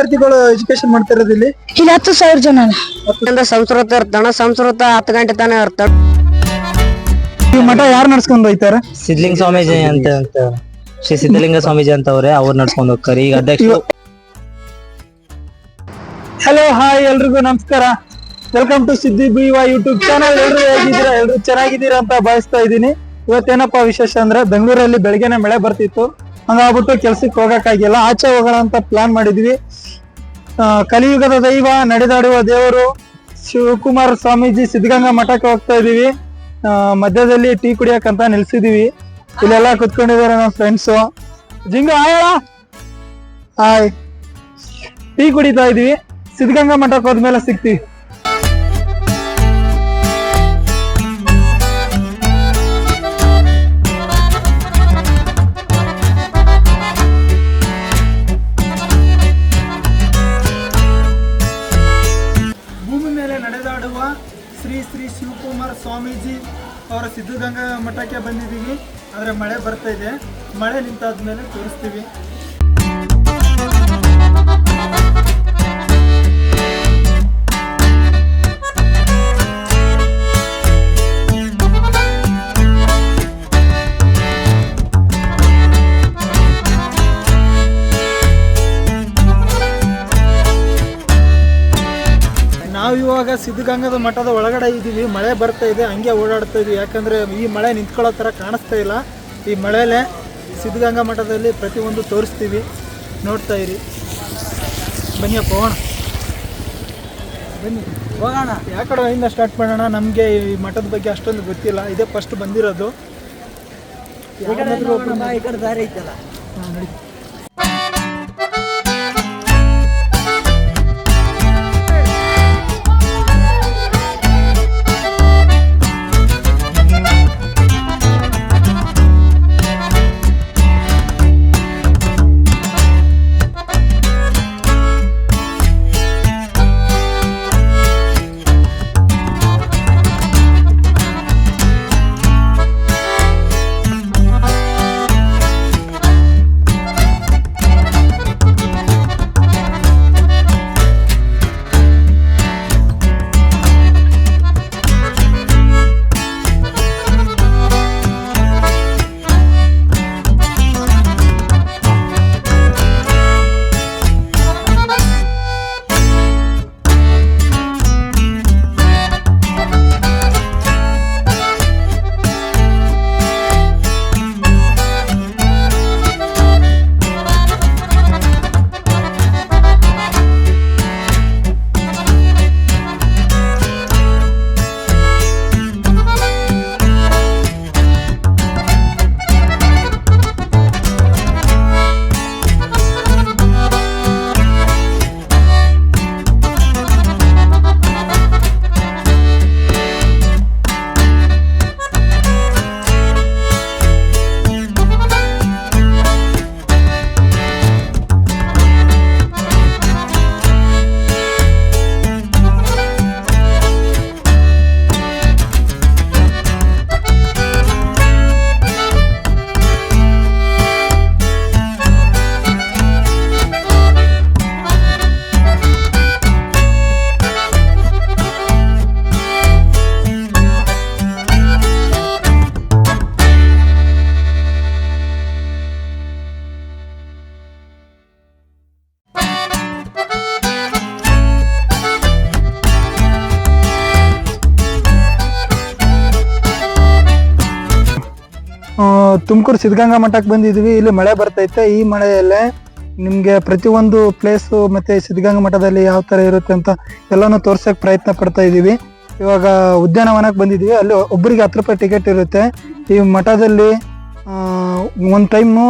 ವಿದ್ಯಾರ್ಥಿಗಳು ಎಜುಕೇಶನ್ ಮಾಡ್ತಾ ಇರೋದು ಇಲ್ಲಿ 10,000 ಜನ ಸಂಸ್ಕೃತ ಇರ್ತಾನ. ಸಂಸ್ಕೃತ 10 ಗಂಟೆ ತಾನೇ ಇರ್ತಾನ. ಈ ಮಠ ಯಾರು ನಡ್ಸ್ಕೊಂಡ್ ಹೋಯ್ತಾರ? ಸಿದ್ಧಲಿಂಗ ಸ್ವಾಮೀಜಿ ಅಂತ ಶ್ರೀ ಸಿದ್ಧಲಿಂಗ ಸ್ವಾಮೀಜಿ ಅಂತ ಅವ್ರು ನಡ್ಸ್ಕೊಂಡ್ ಹೋಗ್ತಾರೆ. ಈಗ ಅಧ್ಯಕ್ಷರು. ಹಲೋ ಹಾಯ್ ಎಲ್ರಿಗೂ ನಮಸ್ಕಾರ. Welcome to Siddhi BY YouTube channel. ಎಲ್ರು ಹೇಗಿದ್ದೀರಾ? ಎಲ್ರು ಚೆನ್ನಾಗಿದ್ದೀರಾ ಅಂತ ಭಾವಿಸ್ತಾ ಇದ್ದೀನಿ. ಇವತ್ತೇನಪ್ಪಾ ವಿಶೇಷ ಅಂದ್ರೆ ಬೆಂಗಳೂರಲ್ಲಿ ಬೆಳಗ್ಗೆನೆ ಮಳೆ ಬರ್ತಿತ್ತು, ಹಂಗಾಗ್ಬಿಟ್ಟು ಕೆಲ್ಸಕ್ಕೆ ಹೋಗಕ್ಕಾಗಿಲ್ಲ. ಆಚೆ ಹೋಗೋಣ ಅಂತ ಪ್ಲಾನ್ ಮಾಡಿದ್ವಿ. ಕಲಿಯುಗದ ದೈವ, ನಡೆದಾಡುವ ದೇವರು ಶಿವಕುಮಾರ್ ಸ್ವಾಮೀಜಿ ಸಿದ್ಧಗಂಗಾ ಮಠಕ್ಕೆ ಹೋಗ್ತಾ ಇದೀವಿ. ಮಧ್ಯದಲ್ಲಿ ಟೀ ಕುಡಿಯಕ್ಕಂತ ನಿಲ್ಸಿದೀವಿ. ಇಲ್ಲೆಲ್ಲ ಕುತ್ಕೊಂಡಿದ್ದಾರೆ ನಮ್ಮ ಫ್ರೆಂಡ್ಸು. ಜಿಂಗು ಹಾಯ್. ಟೀ ಕುಡಿತಾ ಇದೀವಿ. ಸಿದ್ಧಗಂಗಾ ಮಠಕ್ಕೆ ಹೋದ್ಮೇಲೆ ಸಿಗ್ತೀವಿ. ಭೂಮಿ ಮೇಲೆ ನಡೆದಾಡುವ ಶ್ರೀ ಶಿವಕುಮಾರ್ ಸ್ವಾಮೀಜಿ ಅವರ ಸಿದ್ಧಗಂಗಾ ಮಠಕ್ಕೆ ಬಂದಿದ್ದೀವಿ. ಆದರೆ ಮಳೆ ಬರ್ತಾ ಇದೆ. ಮಳೆ ನಿಂತಾದ್ಮೇಲೆ ತೋರಿಸ್ತೀವಿ. ನಾವು ಇವಾಗ ಸಿದ್ಧಗಂಗಾದ ಮಠದ ಒಳಗಡೆ ಇದ್ದೀವಿ. ಮಳೆ ಬರ್ತಾ ಇದೆ, ಹಂಗೆ ಓಡಾಡ್ತಾ ಇದೀವಿ. ಯಾಕಂದರೆ ಈ ಮಳೆ ನಿಂತ್ಕೊಳ್ಳೋ ಥರ ಕಾಣಿಸ್ತಾ ಇಲ್ಲ. ಈ ಮಳೆಯಲ್ಲೇ ಸಿದ್ಧಗಂಗಾ ಮಠದಲ್ಲಿ ಪ್ರತಿಯೊಂದು ತೋರಿಸ್ತೀವಿ, ನೋಡ್ತಾ ಇರಿ. ಬನ್ನಿಯಪ್ಪ ಹೋಗೋಣ, ಬನ್ನಿ ಹೋಗೋಣ. ಯಾಕಡೆ ಇಂದ ಸ್ಟಾರ್ಟ್ ಮಾಡೋಣ? ನಮಗೆ ಈ ಮಠದ ಬಗ್ಗೆ ಅಷ್ಟೊಂದು ಗೊತ್ತಿಲ್ಲ, ಇದೇ ಫಸ್ಟ್ ಬಂದಿರೋದು. ಈ ಕಡೆ ದಾರಿ ಐತಲ್ಲ. ನೋಡಿ. ತುಮಕೂರು ಸಿದ್ಧಗಂಗಾ ಮಠಕ್ಕೆ ಬಂದಿದ್ವಿ. ಇಲ್ಲಿ ಮಳೆ ಬರ್ತೈತೆ. ಈ ಮಳೆಯಲ್ಲೇ ನಿಮ್ಗೆ ಪ್ರತಿಯೊಂದು ಪ್ಲೇಸು ಮತ್ತೆ ಸಿದ್ಧಗಂಗಾ ಮಠದಲ್ಲಿ ಯಾವ ತರ ಇರುತ್ತೆ ಅಂತ ಎಲ್ಲಾನು ತೋರ್ಸಕ್ ಪ್ರಯತ್ನ ಪಡ್ತಾ ಇದೀವಿ. ಇವಾಗ ಉದ್ಯಾನವನಕ್ಕೆ ಬಂದಿದೀವಿ. ಅಲ್ಲಿ ಒಬ್ಬರಿಗೆ 10 ರೂಪಾಯಿ ಟಿಕೆಟ್ ಇರುತ್ತೆ. ಈ ಮಠದಲ್ಲಿ ಒಂದ್ ಟೈಮು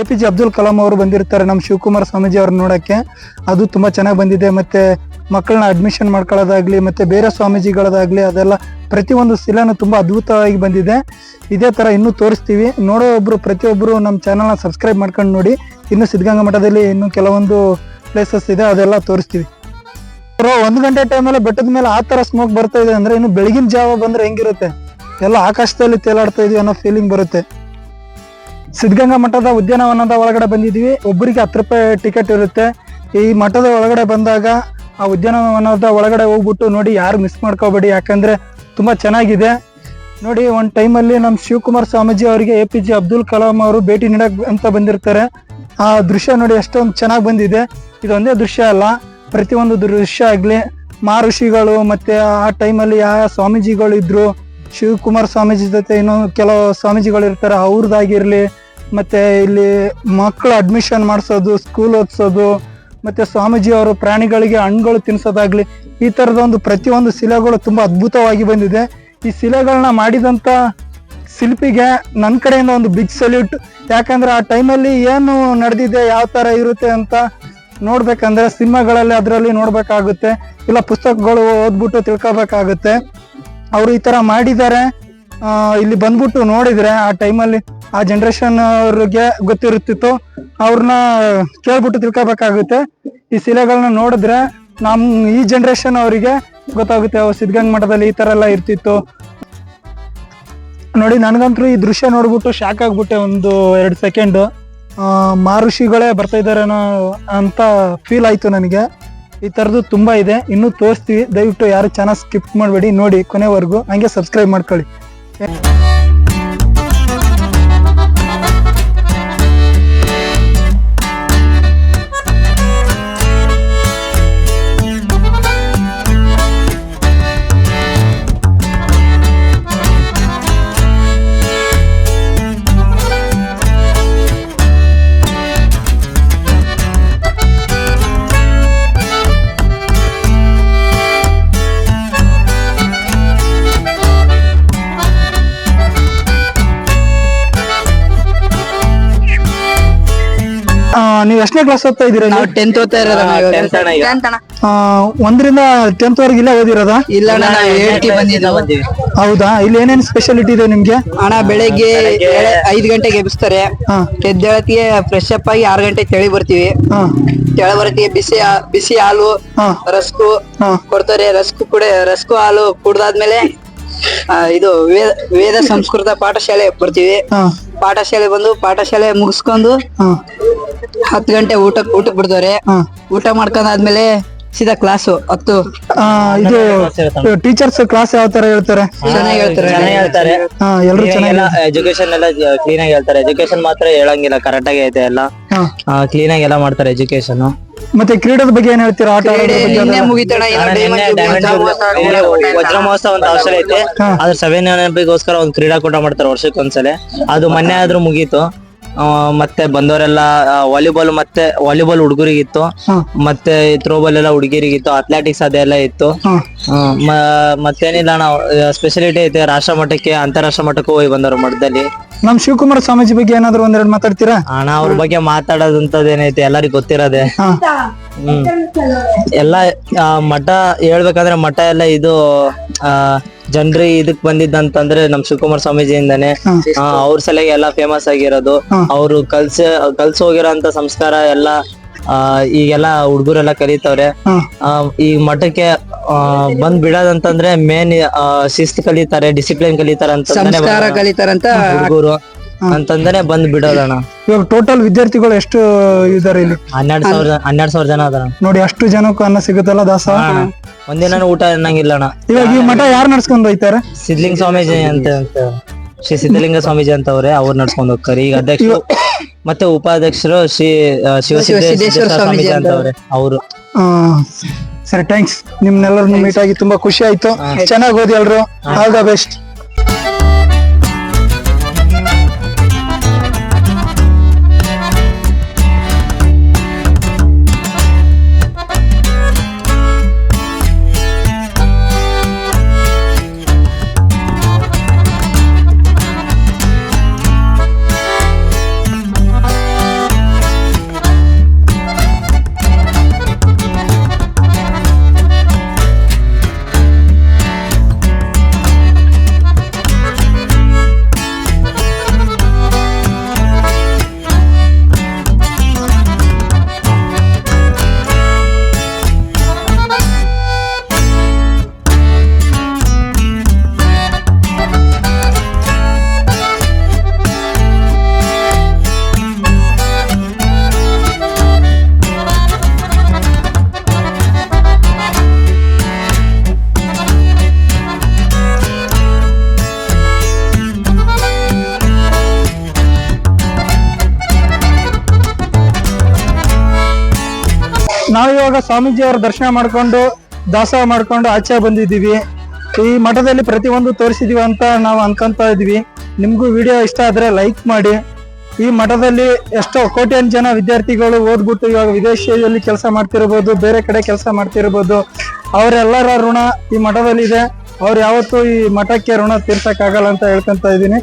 APJ ಅಬ್ದುಲ್ ಕಲಾಂ ಅವರು ಬಂದಿರ್ತಾರೆ ನಮ್ಮ ಶಿವಕುಮಾರ್ ಸ್ವಾಮೀಜಿ ಅವ್ರನ್ನ ನೋಡಕ್ಕೆ. ಅದು ತುಂಬಾ ಚೆನ್ನಾಗಿ ಬಂದಿದೆ. ಮತ್ತೆ ಮಕ್ಕಳನ್ನ ಅಡ್ಮಿಷನ್ ಮಾಡ್ಕೊಳ್ಳೋದಾಗ್ಲಿ ಮತ್ತೆ ಬೇರೆ ಸ್ವಾಮೀಜಿಗಳದಾಗ್ಲಿ ಅದೆಲ್ಲ ಪ್ರತಿಯೊಂದು ಶಿಲಾನು ತುಂಬಾ ಅದ್ಭುತವಾಗಿ ಬಂದಿದೆ. ಇದೇ ತರ ಇನ್ನೂ ತೋರಿಸ್ತೀವಿ. ನೋಡೋ ಒಬ್ರು ಪ್ರತಿಯೊಬ್ರು ನಮ್ಮ ಚಾನಲ್ನ ಸಬ್ಸ್ಕ್ರೈಬ್ ಮಾಡ್ಕೊಂಡು ನೋಡಿ. ಇನ್ನು ಸಿದ್ಧಗಂಗಾ ಮಠದಲ್ಲಿ ಇನ್ನು ಕೆಲವೊಂದು ಪ್ಲೇಸಸ್ ಇದೆ, ಅದೆಲ್ಲ ತೋರಿಸ್ತೀವಿ. 1 ಗಂಟೆ ಟೈಮಲ್ಲಿ ಬೆಟ್ಟದ ಮೇಲೆ ಆ ತರ ಸ್ಮೋಕ್ ಬರ್ತಾ ಇದೆ ಅಂದ್ರೆ ಇನ್ನು ಬೆಳಗಿನ ಜಾವ ಬಂದ್ರೆ ಹೆಂಗಿರುತ್ತೆ? ಎಲ್ಲ ಆಕಾಶದಲ್ಲಿ ತೇಲಾಡ್ತಾ ಇದೀವಿ ಅನ್ನೋ ಫೀಲಿಂಗ್ ಬರುತ್ತೆ. ಸಿದ್ಧಗಂಗಾ ಮಠದ ಉದ್ಯಾನವನದ ಒಳಗಡೆ ಬಂದಿದೀವಿ. ಒಬ್ಬರಿಗೆ 10 ರೂಪಾಯಿ ಟಿಕೆಟ್ ಇರುತ್ತೆ. ಈ ಮಠದ ಒಳಗಡೆ ಬಂದಾಗ ಆ ಉದ್ಯಾನವನದ ಒಳಗಡೆ ಹೋಗ್ಬಿಟ್ಟು ನೋಡಿ, ಯಾರು ಮಿಸ್ ಮಾಡ್ಕೋಬೇಡಿ, ಯಾಕಂದ್ರೆ ತುಂಬಾ ಚೆನ್ನಾಗಿದೆ. ನೋಡಿ, ಒಂದ್ ಟೈಮಲ್ಲಿ ನಮ್ಮ ಶಿವಕುಮಾರ್ ಸ್ವಾಮೀಜಿ ಅವರಿಗೆ APJ ಅಬ್ದುಲ್ ಕಲಾಂ ಅವರು ಭೇಟಿ ನೀಡಕ್ ಅಂತ ಬಂದಿರ್ತಾರೆ. ಆ ದೃಶ್ಯ ನೋಡಿ ಎಷ್ಟೊಂದು ಚೆನ್ನಾಗಿ ಬಂದಿದೆ. ಇದೊಂದೇ ದೃಶ್ಯ ಅಲ್ಲ, ಪ್ರತಿಯೊಂದು ದೃಶ್ಯ ಆಗ್ಲಿ, ಮಹರ್ಷಿಗಳು ಮತ್ತೆ ಆ ಟೈಮಲ್ಲಿ ಯಾವ ಸ್ವಾಮೀಜಿಗಳು ಇದ್ರು, ಶಿವಕುಮಾರ್ ಸ್ವಾಮೀಜಿ ಜೊತೆ ಇನ್ನೂ ಕೆಲವು ಸ್ವಾಮೀಜಿಗಳು ಇರ್ತಾರೆ, ಅವ್ರದ್ದಾಗಿರ್ಲಿ, ಮತ್ತೆ ಇಲ್ಲಿ ಮಕ್ಕಳು ಅಡ್ಮಿಷನ್ ಮಾಡಿಸೋದು, ಸ್ಕೂಲ್ ಓದಿಸೋದು, ಮತ್ತೆ ಸ್ವಾಮೀಜಿ ಅವರು ಪ್ರಾಣಿಗಳಿಗೆ ಹಣ್ಣುಗಳು ತಿನ್ಸೋದಾಗ್ಲಿ, ಈ ತರದ ಒಂದು ಪ್ರತಿಯೊಂದು ಶಿಲೆಗಳು ತುಂಬಾ ಅದ್ಭುತವಾಗಿ ಬಂದಿದೆ. ಈ ಶಿಲೆಗಳನ್ನ ಮಾಡಿದಂತ ಶಿಲ್ಪಿಗೆ ನನ್ನ ಕಡೆಯಿಂದ ಒಂದು ಬಿಗ್ ಸಲ್ಯೂಟ್. ಯಾಕಂದ್ರೆ ಆ ಟೈಮಲ್ಲಿ ಏನು ನಡೆದಿದೆ, ಯಾವ ತರ ಇರುತ್ತೆ ಅಂತ ನೋಡ್ಬೇಕಂದ್ರೆ ಸಿನಿಮಾಗಳಲ್ಲಿ ಅದರಲ್ಲಿ ನೋಡ್ಬೇಕಾಗುತ್ತೆ, ಇಲ್ಲ ಪುಸ್ತಕಗಳು ಓದ್ಬಿಟ್ಟು ತಿಳ್ಕೊಬೇಕಾಗುತ್ತೆ. ಅವರು ಈ ತರ ಮಾಡಿದ್ದಾರೆ. ಇಲ್ಲಿ ಬಂದ್ಬಿಟ್ಟು ನೋಡಿದ್ರೆ ಆ ಟೈಮಲ್ಲಿ ಆ ಜನರೇಷನ್ ಅವ್ರಿಗೆ ಗೊತ್ತಿರುತ್ತಿತ್ತು, ಅವ್ರನ್ನ ಕೇಳ್ಬಿಟ್ಟು ತಿಳ್ಕೊಬೇಕಾಗುತ್ತೆ. ಈ ಶಿಲೆಗಳನ್ನ ನೋಡಿದ್ರೆ ಈ ಜನರೇಷನ್ ಅವರಿಗೆ ಗೊತ್ತಾಗುತ್ತೆ, ಸಿದ್ಧಗಂಗಾ ಮಠದಲ್ಲಿ ಈ ತರ ಎಲ್ಲ ಇರ್ತಿತ್ತು. ನೋಡಿ, ನನಗಂತೂ ಈ ದೃಶ್ಯ ನೋಡ್ಬಿಟ್ಟು ಶಾಕ್ ಆಗ್ಬಿಟ್ಟೆ. 1-2 ಸೆಕೆಂಡ್ ಮಹರ್ಷಿಗಳೇ ಬರ್ತಾ ಇದಾರೇನೋ ಅಂತ ಫೀಲ್ ಆಯ್ತು ನನಗೆ. ಈ ತರದ್ದು ತುಂಬಾ ಇದೆ, ಇನ್ನೂ ತೋರಿಸ್ತೀವಿ. ದಯವಿಟ್ಟು ಯಾರು ಚಾನಲ್ ಸ್ಕಿಪ್ ಮಾಡಬೇಡಿ, ನೋಡಿ ಕೊನೆವರೆಗೂ, ಹಂಗೆ ಸಬ್ಸ್ಕ್ರೈಬ್ ಮಾಡ್ಕೊಳ್ಳಿ. ನೀವು ಎಷ್ಟನೇ ಕ್ಲಾಸ್ ಓದ್ತಾ ಇದ್ದೀರಾ? ನಾವು 10th ಓದ್ತಾ ಇರೋದಣ್ಣ ಇವಾಗ. 10th ಅಣ್ಣ ಈಗ. 1ರಿಂದ 10th ವರೆಗೆ ಇಲ್ಲೇ ಓದಿರೋದಾ? ಇಲ್ಲ ಅಣ್ಣ, ನಾವು 8th ಬಂದಿದ್ದು. ಹೌದಾ? ಇಲ್ಲಿ ಏನೇನು ಸ್ಪೆಷಾಲಿಟಿ ಇದೆ ನಿಮ್ಗೆ? ಅಣ್ಣ ಬೆಳಿಗ್ಗೆ 5 ಗಂಟೆಗೆ ಎಬ್ಬಿಸ್ತಾರೆ. ಎದ್ದೇಳತಿಗೆ ಫ್ರೆಶ್ ಅಪ್ ಆಗಿ 6 ಗಂಟೆಗೆ ತೆಳಿ ಬರ್ತೀವಿ. ತೆಳ ಬರತ್ತಿಗೆ ಬಿಸಿ ಹಾಲು, ರಸ್ಕು ಕೊಡ್ತಾರೆ. ರಸ್ಕು ಹಾಲು ಕುಡ್ದಾದ್ಮೇಲೆ ಇದು ವೇದ ಸಂಸ್ಕೃತ ಪಾಠಶಾಲೆ ಬರ್ತೀವಿ. ಪಾಠಶಾಲೆ ಮುಗಿಸ್ಕೊಂಡು 10 ಗಂಟೆ ಊಟಕ್ಕೆ ಬಿಡ್ತಾರೆ. ಊಟ ಮಾಡ್ಕೊಂಡಾದ್ಮೇಲೆ ಸೀದಾ ಕ್ಲಾಸು 10. ಇದು ಟೀಚರ್ಸ್ ಕ್ಲಾಸ್ ಯಾವ ತರ ಹೇಳ್ತಾರೆ? ಚೆನ್ನಾಗಿ ಹೇಳ್ತಾರೆ. ಎಲ್ರು ಚೆನ್ನಾಗಿ ಎಜುಕೇಶನ್ ಎಲ್ಲ ಕ್ಲೀನ್ ಆಗಿ ಹೇಳ್ತಾರೆ. ಎಜುಕೇಶನ್ ಮಾತ್ರ ಹೇಳಂಗಿಲ್ಲ, ಕರೆಕ್ಟ್ ಆಗಿ ಐತೆ ಎಲ್ಲ ಕ್ಲೀನ್ ಆಗಿ ಎಲ್ಲ ಮಾಡ್ತಾರೆ ಎಜುಕೇಶನ್. ಮತ್ತೆ ಕ್ರೀಡೆದ ಬಗ್ಗೆ ಏನ್ ಹೇಳ್ತೀರಾ? ಆಟ ಆಡೋದ್ರ ಬಗ್ಗೆ? ಮುಗಿತಣ. ವಜ್ರ ಮಹೋತ್ಸವ ಅಂತ ಅವಶ್ಯ ಐತೆ. ಅದ್ರ 7ನೇ ನೆನಪಿಗೋಸ್ಕರ ಒಂದು ಕ್ರೀಡಾಕೂಟ ಮಾಡ್ತಾರೆ ವರ್ಷಕ್ಕೊಂದ್ಸಲ. ಅದು ಮೊನ್ನೆ ಆದ್ರೂ ಮುಗೀತು. ಮತ್ತೆ ಬಂದವರೆಲ್ಲ ವಾಲಿಬಾಲ್ ಹುಡುಗರಿಗಿತ್ತು, ಮತ್ತೆ ಥ್ರೋಬಾಲ್ ಎಲ್ಲ ಹುಡುಗಿರಿಗಿತ್ತು, ಅಥ್ಲೆಟಿಕ್ಸ್ ಅದೆಲ್ಲ ಇತ್ತು. ಮತ್ತೇನಿಲ್ಲ, ನಾವು ಸ್ಪೆಷಾಲಿಟಿ ಐತೆ. ರಾಷ್ಟ್ರ ಮಟ್ಟಕ್ಕೆ ಅಂತಾರಾಷ್ಟ್ರ ಮಟ್ಟಕ್ಕೂ ಹೋಗಿ ಬಂದವರು ಮಠದಲ್ಲಿ. ನಮ್ ಶಿವಕುಮಾರ್ ಸ್ವಾಮೀಜಿ ಬಗ್ಗೆ ಏನಾದ್ರು 1-2 ಮಾತಾಡ್ತೀರಾ? ಅಣ್ಣ ಅವ್ರ ಬಗ್ಗೆ ಮಾತಾಡೋದಂತದ್ ಏನೈತೆ ಎಲ್ಲರಿಗೂ ಗೊತ್ತಿರೋದೆ. ಎಲ್ಲ ಮಠ ಹೇಳ್ಬೇಕಂದ್ರೆ ಮಠ ಎಲ್ಲ ಇದು ಜನರಿ ಇದಕ್ ಬಂದಿದ್ದಂತಂದ್ರೆ ನಮ್ ಶಿವಕುಮಾರ್ ಸ್ವಾಮೀಜಿಯಿಂದಾನೆ. ಅವ್ರ ಸಲಗೆ ಎಲ್ಲಾ ಫೇಮಸ್ ಆಗಿರೋದು. ಅವ್ರು ಕಲ್ಸ್ ಹೋಗಿರೋಂತ ಸಂಸ್ಕಾರ ಎಲ್ಲ ಈಗೆಲ್ಲ ಹುಡುಗರೆಲ್ಲ ಕಲಿತವ್ರೆ. ಈ ಮಠಕ್ಕೆ ಬಂದ್ ಬಿಡೋದಂತಂದ್ರೆ ಮೇನ್ ಶಿಸ್ತು ಕಲಿತಾರೆ, ಡಿಸಿಪ್ಲಿನ್ ಕಲಿತಾರೆ ಅಂತ ಹುಡುಗರು ಅಂತಂದ್ರೆ ಬಂದ್ ಬಿಡೋದಣ್ಣ. ಇವಾಗ ಟೋಟಲ್ ವಿದ್ಯಾರ್ಥಿಗಳು ಎಷ್ಟು ಇದಾರೆ ಇಲ್ಲಿ? 12,000 ಜನ ಅದಾರ ನೋಡಿ. ಅಷ್ಟು ಜನಕ್ಕೂ ಅನ್ನ ಸಿಗುತ್ತಲ್ಲ ದಾಸ? ಒಂದಿನ ಊಟ ಅನ್ನಂಗಿಲ್ಲ ಅಣ್ಣ. ಇವಾಗ ಈ ಮಠ ಯಾರು ನಡ್ಸ್ಕೊಂಡ್ ಹೋಯ್ತಾರೆ? ಸಿದ್ಧಲಿಂಗ ಸ್ವಾಮೀಜಿ ಅಂತ ಶ್ರೀ ಸಿದ್ಧಲಿಂಗ ಸ್ವಾಮೀಜಿ ಅಂತ ಅವ್ರು ನಡ್ಸ್ಕೊಂಡ್ ಹೋಗ್ತಾರೆ. ಈಗ ಅಧ್ಯಕ್ಷರು ಮತ್ತೆ ಉಪಾಧ್ಯಕ್ಷರು ಶ್ರೀ ಶಿವಸಿದ್ದೇಶ್ವರ ಸ್ವಾಮೀಜಿ ಅಂತ ಅವರು. ಸರಿ, ಥ್ಯಾಂಕ್ಸ್. ನಿಮ್ನೆಲ್ಲರನ್ನು ಮೀಟ್ ಆಗಿ ತುಂಬಾ ಖುಷಿ ಆಯ್ತು. ಚೆನ್ನಾಗಿ ಓದಿ ಎಲ್ರು. All the best. ನಾವಿವಾಗ ಸ್ವಾಮೀಜಿ ಅವರ ದರ್ಶನ ಮಾಡ್ಕೊಂಡು ದಾಸೋಹ ಮಾಡ್ಕೊಂಡು ಆಚೆ ಬಂದಿದ್ದೀವಿ. ಈ ಮಠದಲ್ಲಿ ಪ್ರತಿಯೊಂದು ತೋರಿಸಿದೀವಿ ಅಂತ ನಾವು ಅನ್ಕೊಂತ ಇದೀವಿ. ನಿಮ್ಗೂ ವಿಡಿಯೋ ಇಷ್ಟ ಆದ್ರೆ ಲೈಕ್ ಮಾಡಿ. ಈ ಮಠದಲ್ಲಿ ಎಷ್ಟೋ ಕೋಟ್ಯಾನ್ ಜನ ವಿದ್ಯಾರ್ಥಿಗಳು ಓದ್ಬಿಟ್ಟು ಇವಾಗ ವಿದೇಶದಲ್ಲಿ ಕೆಲಸ ಮಾಡ್ತಿರ್ಬೋದು, ಬೇರೆ ಕಡೆ ಕೆಲಸ ಮಾಡ್ತಿರ್ಬೋದು. ಅವರೆಲ್ಲರ ಋಣ ಈ ಮಠದಲ್ಲಿ ಇದೆ. ಅವ್ರು ಯಾವತ್ತೂ ಈ ಮಠಕ್ಕೆ ಋಣ ತೀರ್ಸಕ್ ಆಗಲ್ಲ ಅಂತ ಹೇಳ್ಕೊಂತ ಇದೀನಿ.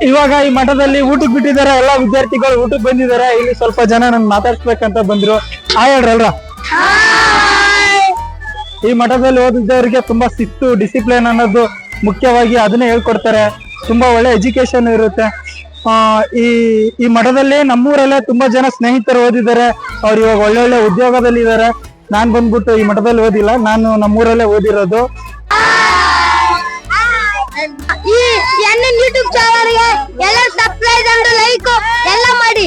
ಇವಾಗ ಈ ಮಠದಲ್ಲಿ ಊಟಕ್ಕೆ ಬಿಟ್ಟಿದ್ದಾರೆ, ಎಲ್ಲಾ ವಿದ್ಯಾರ್ಥಿಗಳು ಊಟಕ್ಕೆ ಬಂದಿದ್ದಾರೆ. ಇಲ್ಲಿ ಸ್ವಲ್ಪ ಜನ ನನ್ ಮಾತಾಡ್ಸ್ಬೇಕಂತ ಬಂದ್ರು. ಹೇಳ್ರಲ್ರ. ಈ ಮಠದಲ್ಲಿ ಓದಿದ್ದವರಿಗೆ ತುಂಬಾ ಶಿಸ್ತು, ಡಿಸಿಪ್ಲಿನ್ ಅನ್ನೋದು ಮುಖ್ಯವಾಗಿ ಅದನ್ನೇ ಹೇಳ್ಕೊಡ್ತಾರೆ. ತುಂಬಾ ಒಳ್ಳೆ ಎಜುಕೇಶನ್ ಇರುತ್ತೆ. ಈ ಮಠದಲ್ಲಿ ನಮ್ಮೂರಲ್ಲೇ ತುಂಬಾ ಜನ ಸ್ನೇಹಿತರು ಓದಿದ್ದಾರೆ. ಅವ್ರು ಇವಾಗ ಒಳ್ಳೊಳ್ಳೆ ಉದ್ಯೋಗದಲ್ಲಿ ಇದ್ದಾರೆ. ನಾನ್ ಬಂದ್ಬಿಟ್ಟು ಈ ಮಠದಲ್ಲಿ ಓದಿಲ್ಲ, ನಾನು ನಮ್ಮೂರಲ್ಲೇ ಓದಿರೋದು. ಈ ಯೂಟ್ಯೂಬ್ ಚಾನಲ್ಗೆ ಎಲ್ಲ ಸಬ್ಸ್ಕ್ರೈಬ್ ಅಂಡ್ ಲೈಕ್ ಎಲ್ಲ ಮಾಡಿ,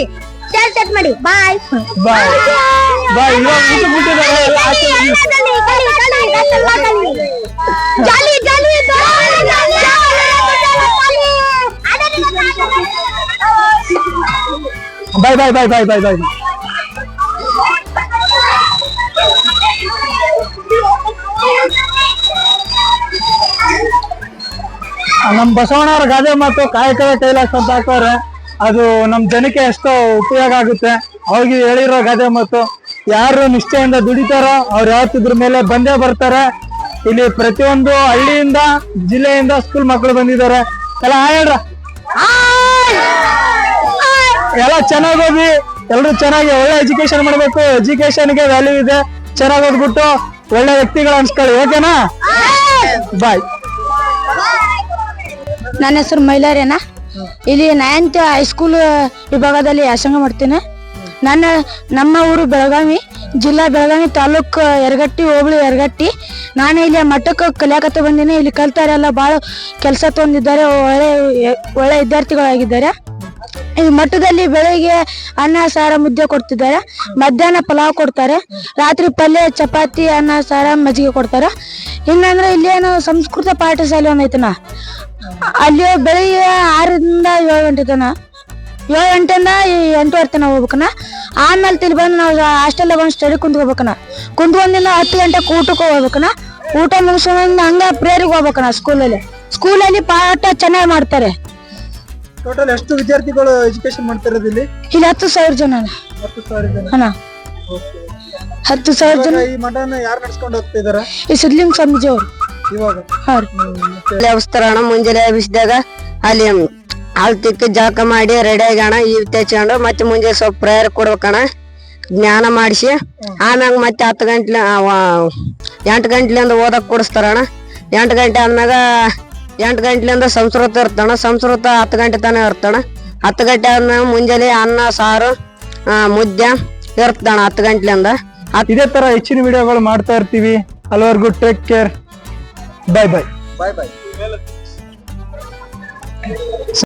ಶೇರ್ ಸೆಟ್ ಮಾಡಿ. ಬಾಯ್ ಬಾಯ್ ಬಾಯ್. ಇವಾಗ ಊಟಕ್ಕೆ ಬಿಟ್ಟಿದ್ದಾರೆ, ಆಚೆ ಬನ್ನಿ. ಜಾಲಿ ಜಾಲಿ ಬಾಯ್ ಬಾಯ್ ಬಾಯ್ ಬಾಯ್ ಬಾಯ್ ಬಾಯ್. ನಮ್ ಬಸವಣ್ಣವ್ರ ಗಾದೆ ಮಾತು ಕಾಯಕವೇ ಕೈಲಾಸ ಅಂತ ಹಾಕೋರೆ. ಅದು ನಮ್ ಜನಕ್ಕೆ ಎಷ್ಟೋ ಉಪಯೋಗ ಆಗುತ್ತೆ. ಅವ್ರಿಗೆ ಹೇಳಿರೋ ಗಾದೆ ಮಾತು, ಯಾರು ನಿಷ್ಠೆಯಿಂದ ದುಡಿತಾರೋ ಅವ್ರು ಯಾವತ್ತಿದ್ರ ಮೇಲೆ ಬಂದೇ ಬರ್ತಾರೆ. ಇಲ್ಲಿ ಪ್ರತಿಯೊಂದು ಹಳ್ಳಿಯಿಂದ ಜಿಲ್ಲೆಯಿಂದ ಸ್ಕೂಲ್ ಮಕ್ಕಳು ಬಂದಿದ್ದಾರೆ. ಎಲ್ಲ ಹೇಳ್ರ, ಎಲ್ಲ ಚೆನ್ನಾಗಿ ಓದಿ, ಎಲ್ರು ಚೆನ್ನಾಗಿ ಒಳ್ಳೆ ಎಜುಕೇಶನ್ ಮಾಡ್ಬೇಕು. ಎಜುಕೇಶನ್ಗೆ ವ್ಯಾಲ್ಯೂ ಇದೆ. ಚೆನ್ನಾಗಿ ಓದ್ಬಿಟ್ಟು ಒಳ್ಳೆ ವ್ಯಕ್ತಿಗಳು ಅನ್ಸ್ಕೊಳ್ಳಿ. ಓಕೆನಾ? ಬಾಯ್. ನನ್ನ ಹೆಸರು ಮೈಲಾರೇನ. ಇಲ್ಲಿ 9th ಹೈಸ್ಕೂಲ್ ವಿಭಾಗದಲ್ಲಿ ವ್ಯಾಸಂಗ ಮಾಡ್ತೇನೆ. ನಮ್ಮ ಊರು ಬೆಳಗಾವಿ ಜಿಲ್ಲಾ, ಬೆಳಗಾವಿ ತಾಲೂಕು ಯರಗಟ್ಟಿ ಹೋಬಳಿ ಯರಗಟ್ಟಿ. ನಾನು ಇಲ್ಲಿ ಮಠಕ್ಕೆ ಕಲಿಯಾಕತ್ತ ಬಂದಿನಿ. ಇಲ್ಲಿ ಕಲ್ತಾರೆಲ್ಲ ಭಾಳ ಕೆಲಸ ತೊಂದಿದ್ದಾರೆ, ಒಳ್ಳೆ ವಿದ್ಯಾರ್ಥಿಗಳಾಗಿದ್ದಾರೆ. ಈ ಮಠದಲ್ಲಿ ಬೆಳಿಗ್ಗೆ ಅನ್ನ ಸಾರ ಮುದ್ದೆ ಕೊಡ್ತಿದ್ದಾರೆ, ಮಧ್ಯಾಹ್ನ ಪಲಾವ್ ಕೊಡ್ತಾರೆ, ರಾತ್ರಿ ಪಲ್ಯ ಚಪಾತಿ ಅನ್ನ ಸಾರ ಮಜ್ಜಿಗೆ ಕೊಡ್ತಾರೆ. ಹಿಂಗಂದ್ರೆ ಇಲ್ಲೇನು ಸಂಸ್ಕೃತ ಪಾಠಶಾಲೆ ಒಂದೈತನ, ಅಲ್ಲಿ ಬೆಳಿಗ್ಗೆ 6ರಿಂದ 7 ಗಂಟೆ ತನ, 7 ಗಂಟೆಯಿಂದ 8:30 ತನ ಹೋಗ್ಬೇಕನ. ಆಮೇಲೆ ತಿಳಿ ಬಂದು ನಾವು ಹಾಸ್ಟೆಲ್ದಾಗ ಬಂದು ಸ್ಟಡಿ ಕುಂತ್ಕೋಬೇಕನ. ಕುಂತ್ಕೊಂದಿಲ್ಲ 10 ಗಂಟೆಗೆ ಊಟಕ್ಕೆ ಹೋಗ್ಬೇಕನ. ಊಟ ಮುಗಿಸ್ಕೊಂಡ್ ಹಂಗ ಪ್ರೇರಿಗೆ ಹೋಗ್ಬೇಕನ. ಸ್ಕೂಲಲ್ಲಿ ಪಾಠ ಚೆನ್ನಾಗಿ ಮಾಡ್ತಾರೆ. ಟೋಟಲ್ ಎಷ್ಟು ವಿದ್ಯಾರ್ಥಿಗಳು ಎಜುಕೇಶನ್ ಮಾಡ್ತಿರೋದು ಇಲ್ಲಿ? 10,000 ಜನ. 10,000 ಜನ. ಅಣ್ಣ 10,000 ಜನ. ಈ ಮಠನ ಯಾರು ನಡ್ಸ್ಕೊಂಡು ಹೋಗ್ತಿದಾರ? ಈ ಸಿದ್ಲಿಂಗ ಸ್ವಾಮೀಜಿ ಅವರು. ಇವಾಗ ಅವಸ್ಥರಣ ಮುಂಜಾನೆ ಎಬ್ಬಿಸಿದಾಗ ಅಲ್ಲಿ ಹಾಲು ತಿಕ್ಕಿ ಜಳಕ ಮಾಡಿ ರೆಡಿ ಆಗ್ಯಾಣ. ಈ ತೆಚ್ಕೊಂಡು ಮತ್ತೆ ಮುಂಜಾನೆ ಸ್ವಲ್ಪ ಪ್ರೇಯರ್ ಕೊಡ್ಬೇಕಣ, ಜ್ಞಾನ ಮಾಡಿಸಿ. ಆಮ್ಯಾಗ ಮತ್ತೆ 10 ಗಂಟ್ಲೆ 8 ಗಂಟ್ಲಿಂದ ಓದಕ್ ಕೊಡಿಸ್ತಾರಣ. 8 ಗಂಟೆ ಆದ್ಮ್ಯಾಗ 8 ಗಂಟ್ಲಿಂದ ಸಂಸ್ಕೃತ ಇರ್ತಾನ. ಸಂಸ್ಕೃತ 10 ಗಂಟೆ ತನ ಇರ್ತಾನ. 10 ಗಂಟೆ ಆದ್ಮ್ಯಾಗ ಮುಂಜಾನೆ ಅನ್ನ ಸಾರು ಮುದ್ದೆ ಇರ್ತಾನ 10 ಗಂಟ್ಲಿಂದ. ಇದೇ ತರ ಹೆಚ್ಚಿನ ವಿಡಿಯೋಗಳು ಮಾಡ್ತಾ ಇರ್ತೀವಿ. ಅಲ್ಲಿವರೆಗೂ ಟೇಕ್ ಕೇರ್. ಬಾಯ್ ಬಾಯ್.